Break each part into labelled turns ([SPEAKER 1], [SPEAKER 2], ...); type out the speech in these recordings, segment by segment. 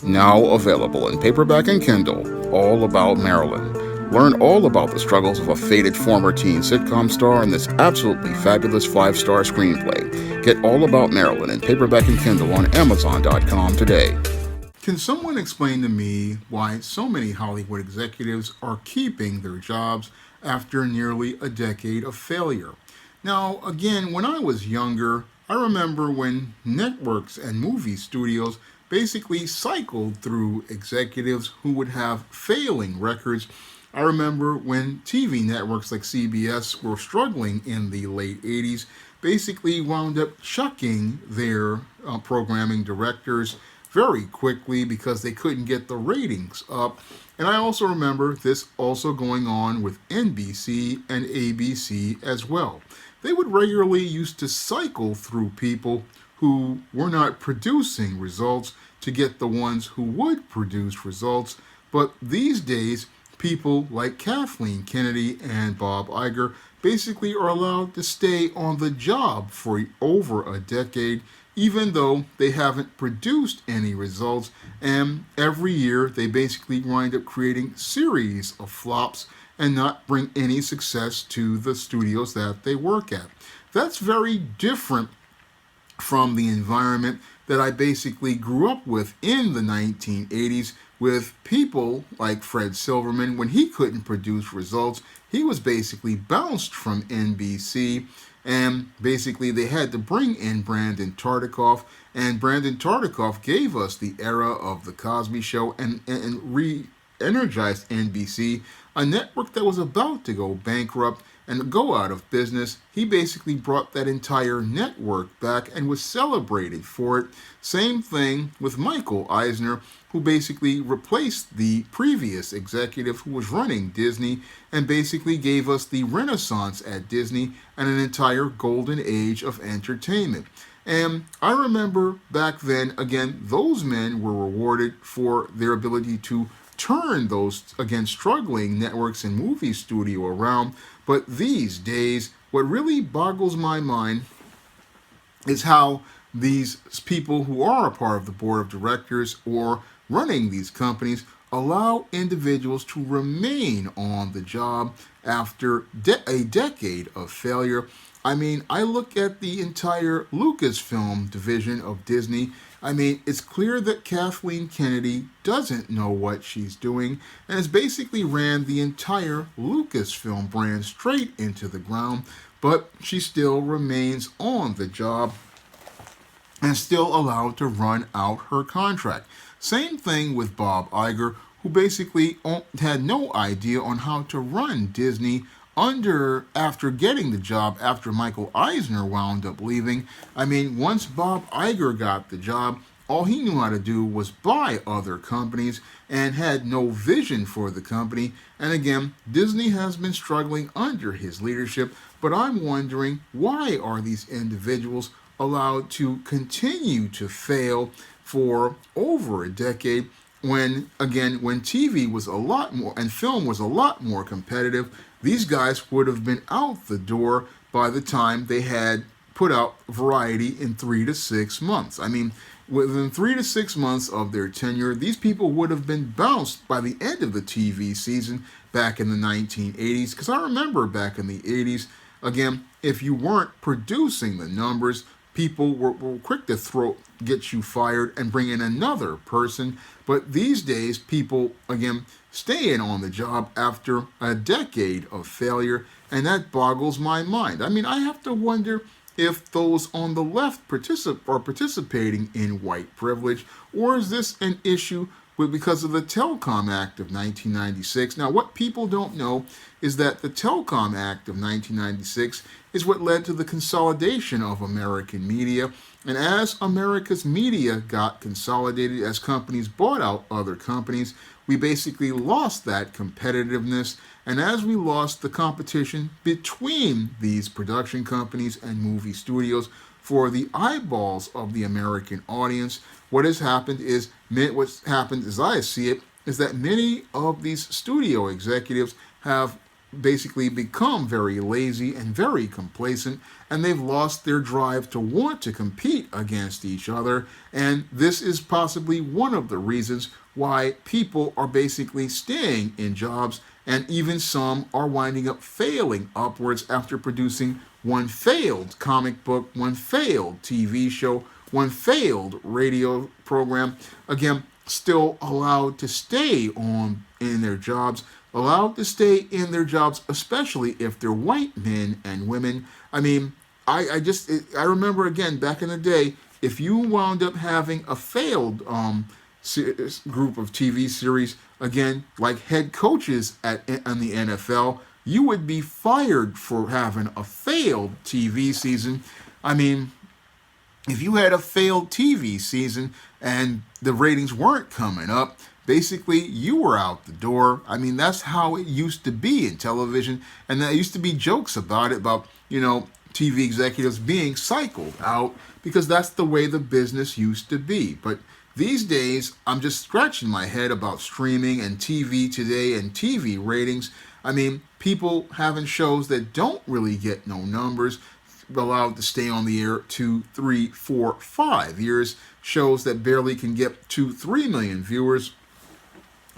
[SPEAKER 1] Now available in paperback and Kindle, All About Marilyn. Learn all about the struggles of a faded former teen sitcom star in this absolutely fabulous 5-star screenplay. Get All About Marilyn in paperback and Kindle on Amazon.com today. Can someone explain to me why so many Hollywood executives are keeping their jobs after nearly a decade of failure? Now, again, when I was younger, I remember when networks and movie studios basically cycled through executives who would have failing records. I remember when TV networks like CBS were struggling in the late 80s, basically wound up chucking their programming directors very quickly because they couldn't get the ratings up. And I also remember this also going on with NBC and ABC as well. They would regularly used to cycle through people who were not producing results to get the ones who would produce results. But these days, people like Kathleen Kennedy and Bob Iger basically are allowed to stay on the job for over a decade, even though they haven't produced any results. And every year, they basically wind up creating series of flops and not bring any success to the studios that they work at. That's very different from the environment that I basically grew up with in the 1980s with people like Fred Silverman. When he couldn't produce results, he was basically bounced from NBC, and basically they had to bring in Brandon Tartikoff, and Brandon Tartikoff gave us the era of The Cosby Show and re-energized NBC, a network that was about to go bankrupt and go out of business. He basically brought that entire network back and was celebrated for it. Same thing with Michael Eisner, who basically replaced the previous executive who was running Disney and basically gave us the renaissance at Disney and an entire golden age of entertainment. And I remember back then, again, those men were rewarded for their ability to turn those, again, struggling networks and movie studio around. But these days, what really boggles my mind is how these people who are a part of the board of directors or running these companies allow individuals to remain on the job after a decade of failure. I mean, I look at the entire Lucasfilm division of Disney. I mean, it's clear that Kathleen Kennedy doesn't know what she's doing and has basically ran the entire Lucasfilm brand straight into the ground, but she still remains on the job and still allowed to run out her contract. Same thing with Bob Iger, who basically had no idea on how to run Disney after getting the job after Michael Eisner wound up leaving. I mean, once Bob Iger got the job, all he knew how to do was buy other companies and had no vision for the company. And again, Disney has been struggling under his leadership, but I'm wondering, why are these individuals allowed to continue to fail for over a decade when, again, when TV was a lot more and film was a lot more competitive? These guys would have been out the door by the time they had put out Variety in 3 to 6 months. I mean, within 3 to 6 months of their tenure, these people would have been bounced by the end of the TV season back in the 1980s. Because I remember back in the 80s, again, if you weren't producing the numbers, people were quick to get you fired and bring in another person. But these days, people, again, staying on the job after a decade of failure, and that boggles my mind. I mean, I have to wonder if those on the left are participating in white privilege, or is this an issue because of the Telecom Act of 1996? Now, what people don't know is that the Telecom Act of 1996 is what led to the consolidation of American media. And as America's media got consolidated, as companies bought out other companies, we basically lost that competitiveness. And as we lost the competition between these production companies and movie studios for the eyeballs of the American audience, what has happened is, as I see it, is that many of these studio executives have basically become very lazy and very complacent, and they've lost their drive to want to compete against each other. And this is possibly one of the reasons why people are basically staying in jobs, and even some are winding up failing upwards after producing one failed comic book, one failed TV show, one failed radio program. Again, still allowed to stay on in their jobs, allowed to stay in their jobs, especially if they're white men and women. I mean, I remember again back in the day, if you wound up having a failed group of TV series, again like head coaches in the NFL, you would be fired for having a failed TV season. I mean, if you had a failed TV season and the ratings weren't coming up, basically you were out the door. I mean, that's how it used to be in television, and there used to be jokes about it, about, TV executives being cycled out, because that's the way the business used to be. But these days, I'm just scratching my head about streaming and TV today and TV ratings. I mean, people having shows that don't really get no numbers, allowed to stay on the air 2, 3, 4, 5 years. Shows that barely can get 2, 3 million viewers,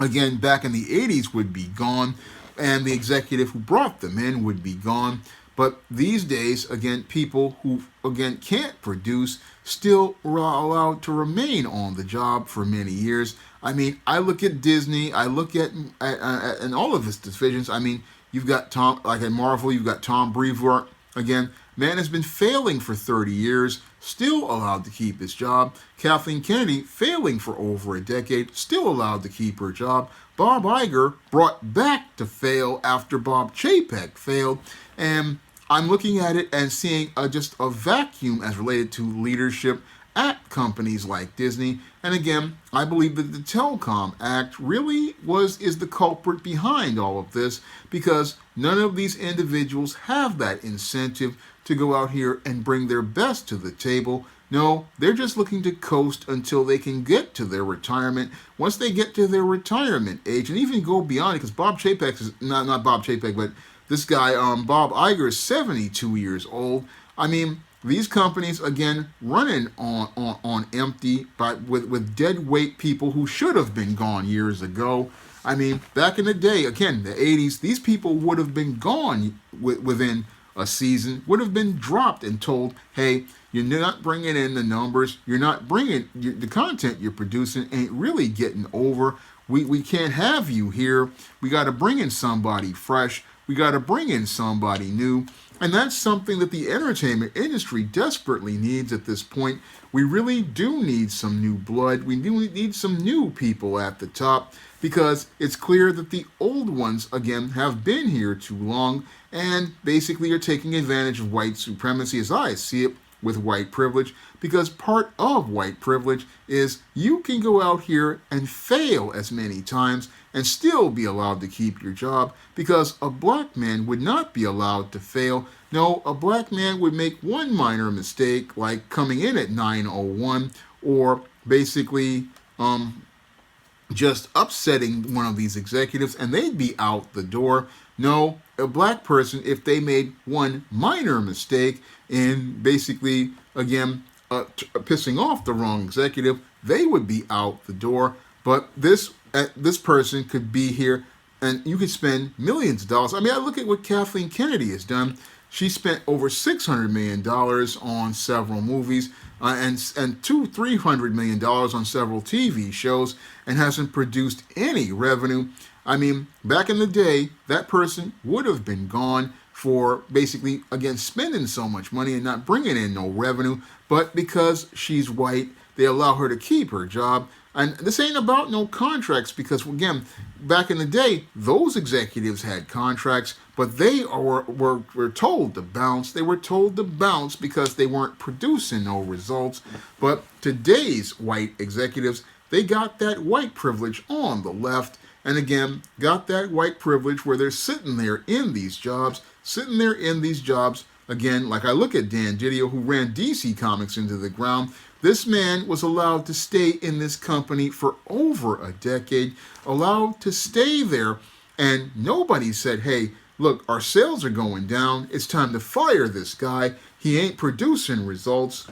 [SPEAKER 1] again, back in the 80s would be gone, and the executive who brought them in would be gone. But these days, again, people who, again, can't produce still are allowed to remain on the job for many years. I mean, I look at Disney, I look at and all of its divisions. I mean, you've got like at Marvel, you've got Tom Brevoort. Again, man has been failing for 30 years, still allowed to keep his job. Kathleen Kennedy, failing for over a decade, still allowed to keep her job. Bob Iger, brought back to fail after Bob Chapek failed. And I'm looking at it and seeing just a vacuum as related to leadership at companies like Disney. And again, I believe that the Telecom Act really is the culprit behind all of this, because none of these individuals have that incentive to go out here and bring their best to the table. No, they're just looking to coast until they can get to their retirement. Once they get to their retirement age, and even go beyond it, because Bob Chapek is not Bob Chapek, but this guy, Bob Iger, is 72 years old. I mean, these companies, again, running on empty, with dead weight people who should have been gone years ago. I mean, back in the day, again, the 80s, these people would have been gone within a season, would have been dropped and told, hey, you're not bringing in the numbers, you're not bringing, the content you're producing ain't really getting over. We can't have you here. We got to bring in somebody fresh. We got to bring in somebody new. And that's something that the entertainment industry desperately needs at this point. We really do need some new blood. We do need some new people at the top, because it's clear that the old ones, again, have been here too long and basically are taking advantage of white supremacy, as I see it, with white privilege. Because part of white privilege is you can go out here and fail as many times and still be allowed to keep your job, because a black man would not be allowed to fail. No, a black man would make one minor mistake, like coming in at 9:01, or basically just upsetting one of these executives, and they'd be out the door. No, a black person, if they made one minor mistake in basically, again, pissing off the wrong executive, they would be out the door. But this person could be here, and you could spend millions of dollars. I mean, I look at what Kathleen Kennedy has done. She spent over $600 million on several movies, and $200-300 million on several TV shows, and hasn't produced any revenue. I mean, back in the day, that person would have been gone for basically, again, spending so much money and not bringing in no revenue. But because she's white, they allow her to keep her job. And this ain't about no contracts, because, again, back in the day, those executives had contracts, but they were told to bounce. They were told to bounce because they weren't producing no results. But today's white executives, they got that white privilege on the left, and again, got that white privilege where they're sitting there in these jobs, again, like I look at Dan Didio, who ran DC Comics into the ground. This man was allowed to stay in this company for over a decade, allowed to stay there, and nobody said, hey, look, our sales are going down. It's time to fire this guy. He ain't producing results.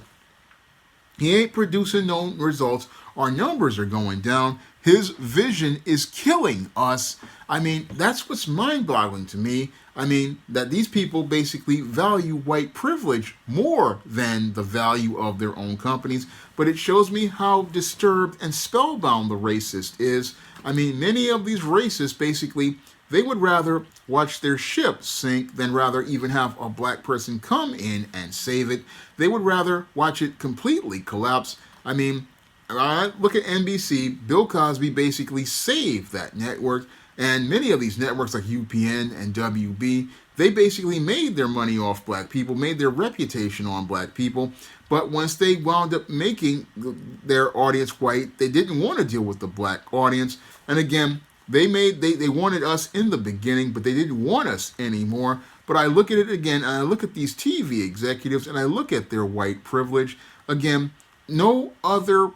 [SPEAKER 1] He ain't producing no results. Our numbers are going down. His vision is killing us. I mean, that's what's mind-boggling to me. I mean, that these people basically value white privilege more than the value of their own companies. But it shows me how disturbed and spellbound the racist is. I mean, many of these racists basically, they would rather watch their ship sink than rather even have a black person come in and save it. They would rather watch it completely collapse. I mean, I look at NBC. Bill Cosby basically saved that network, and many of these networks like UPN and WB, they basically made their money off black people, made their reputation on black people. But once they wound up making their audience white, they didn't want to deal with the black audience. And again, they wanted us in the beginning, but they didn't want us anymore. But I look at it again, and I look at these TV executives, and I look at their white privilege. Again, no other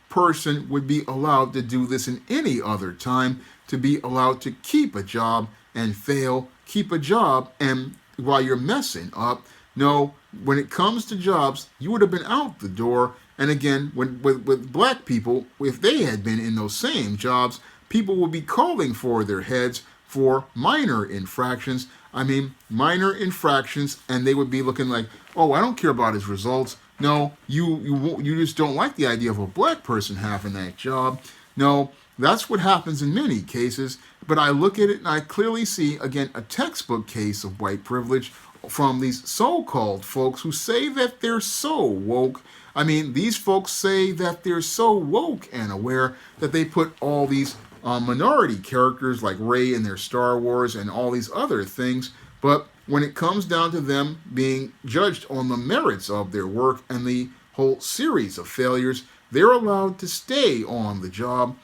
[SPEAKER 1] person would be allowed to do this in any other time, to be allowed to keep a job and fail, keep a job and while you're messing up. No, when it comes to jobs, you would have been out the door. And again, with black people, if they had been in those same jobs, people would be calling for their heads for minor infractions. I mean, minor infractions, and they would be looking like, oh, I don't care about his results. No, you just don't like the idea of a black person having that job. No, that's what happens in many cases. But I look at it and I clearly see, again, a textbook case of white privilege from these so-called folks who say that they're so woke. I mean, these folks say that they're so woke and aware that they put all these minority characters like Rey in their Star Wars and all these other things. But when it comes down to them being judged on the merits of their work and the whole series of failures, they're allowed to stay on the job,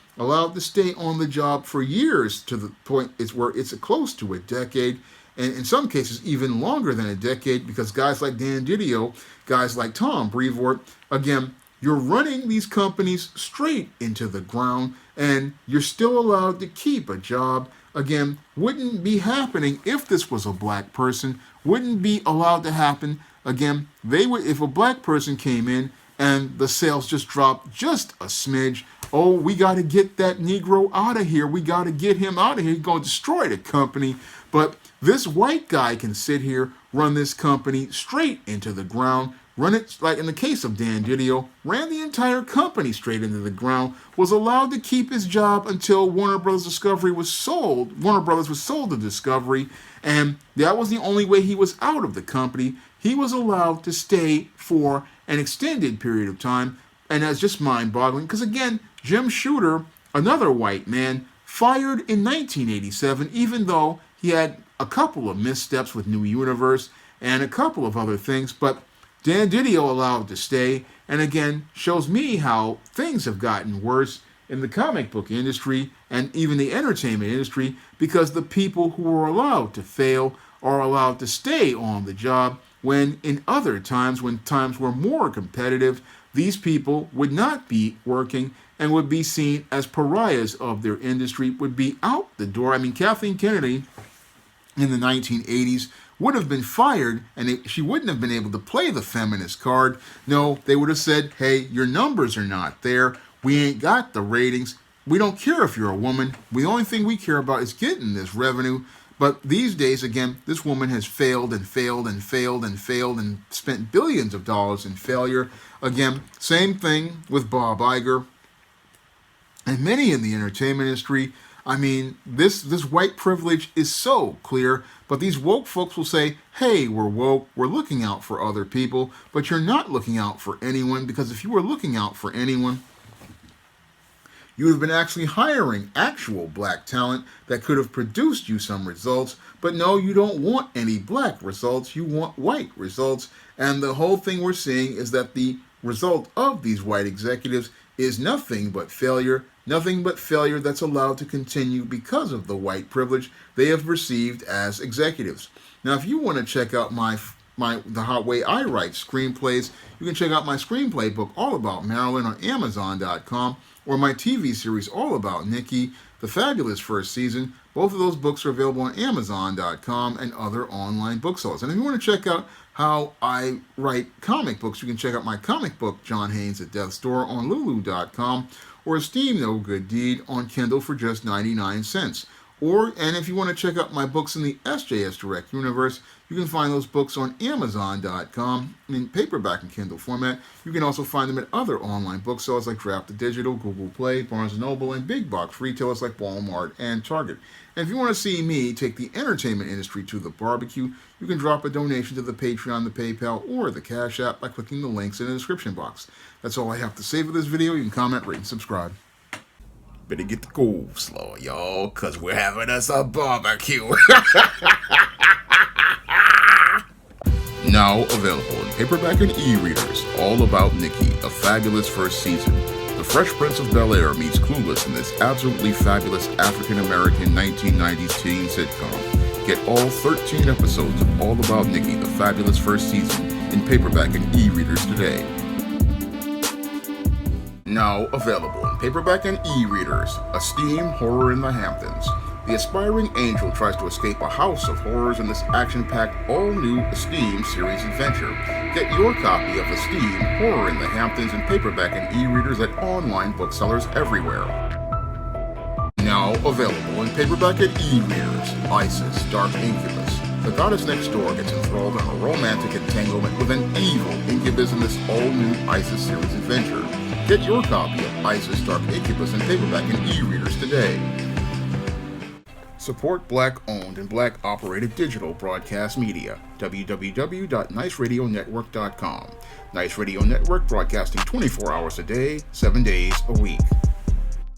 [SPEAKER 1] for years, to the point where it's close to a decade, and in some cases even longer than a decade, because guys like Dan Didio, guys like Tom Brevoort, again, you're running these companies straight into the ground, and you're still allowed to keep a job. Again, wouldn't be happening if this was a black person, wouldn't be allowed to happen. Again, they would, if a black person came in and the sales just dropped just a smidge, oh, we got to get that Negro out of here. We got to get him out of here. He's going to destroy the company. But this white guy can sit here, run this company straight into the ground, run it, like in the case of Dan Didio, ran the entire company straight into the ground, was allowed to keep his job until Warner Brothers Discovery was sold. Warner Brothers was sold to Discovery, and that was the only way he was out of the company. He was allowed to stay for an extended period of time, and that's just mind-boggling, because again, Jim Shooter, another white man, fired in 1987, even though he had a couple of missteps with New Universe and a couple of other things, but Dan Didio allowed to stay, and again, shows me how things have gotten worse in the comic book industry and even the entertainment industry, because the people who are allowed to fail are allowed to stay on the job, when in other times, when times were more competitive, these people would not be working and would be seen as pariahs of their industry, would be out the door. I mean, Kathleen Kennedy in the 1980s would have been fired, and she wouldn't have been able to play the feminist card. No, they would have said, hey, your numbers are not there. We ain't got the ratings. We don't care if you're a woman. The only thing we care about is getting this revenue. But these days, again, this woman has failed and failed and failed and failed and spent billions of dollars in failure. Again, same thing with Bob Iger and many in the entertainment industry. I mean, this white privilege is so clear, but these woke folks will say, hey, we're woke, we're looking out for other people, but you're not looking out for anyone, because if you were looking out for anyone, you would have been actually hiring actual black talent that could have produced you some results. But no, you don't want any black results, you want white results. And the whole thing we're seeing is that the result of these white executives is nothing but failure that's allowed to continue because of the white privilege they have received as executives. Now, if you want to check out the hot way I write screenplays, you can check out my screenplay book all about Maryland on Amazon.com. or my TV series all about Nikki, The Fabulous First Season. Both of those books are available on Amazon.com and other online booksellers. And if you want to check out how I write comic books, you can check out my comic book, John Haynes at Death Store, on Lulu.com, or Esteem No Good Deed on Kindle for just 99 cents. And if you want to check out my books in the SJS Direct universe, you can find those books on Amazon.com in paperback and Kindle format. You can also find them at other online booksellers like Draft to Digital, Google Play, Barnes & Noble, and big box retailers like Walmart and Target. And if you want to see me take the entertainment industry to the barbecue, you can drop a donation to the Patreon, the PayPal, or the Cash App by clicking the links in the description box. That's all I have to say for this video. You can comment, rate, and subscribe. Better get the coleslaw, y'all, because we're having us a barbecue. Now available in paperback and e-readers, all about Nikki, A Fabulous First Season. The Fresh Prince of Bel-Air meets Clueless in this absolutely fabulous African-American 1990s teen sitcom. Get all 13 episodes of All About Nikki, The Fabulous First Season in paperback and e-readers today. Now available in paperback and e-readers, Esteem Horror in the Hamptons. The aspiring angel tries to escape a house of horrors in this action-packed, all-new Esteem series adventure. Get your copy of Esteem Horror in the Hamptons in paperback and e-readers at online booksellers everywhere. Now available in paperback and e-readers, Isis, Dark Incubus. The goddess next door gets enthralled in a romantic entanglement with an evil incubus in this all-new Isis series adventure. Get your copy of Isis Dark Incubus in paperback and e-readers today. Support Black-owned and Black-operated digital broadcast media. www.niceradionetwork.com. Nice Radio Network broadcasting 24 hours a day, 7 days a week.